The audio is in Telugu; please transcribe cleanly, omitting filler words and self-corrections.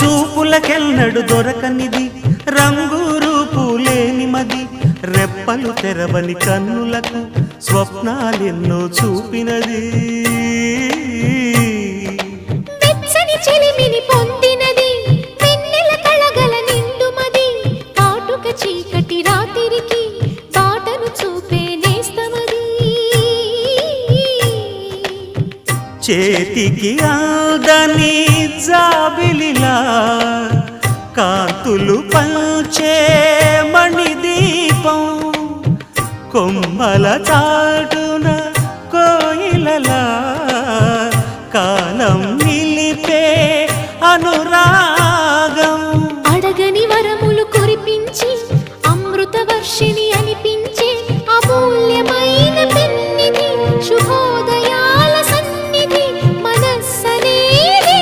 చూపులకెన్నడు దొరకనిది రంగు రూపు లేని మది రెప్పలు తెరవని కన్నులకు స్వప్నాలెన్నో చూపినది వెచ్చని చెలిమిని పొందినది వెన్నెల కళగల నిండుమది కాటుక చీకటి రాత్రికి బాటను చూపే నేస్తమది చేతికి ఆదని జాబిలిలా కాంతులు పంచే మణిదీపం కొమ్మల చాటున కోయిలలా కాలం నిలిపే అనురాగం అడగని వరములు కురిపించి అమృత వర్షిణి అనిపించే అమూల్యమైన పెన్నిధి శుభోదయాల సన్నిధి మనస్సనేది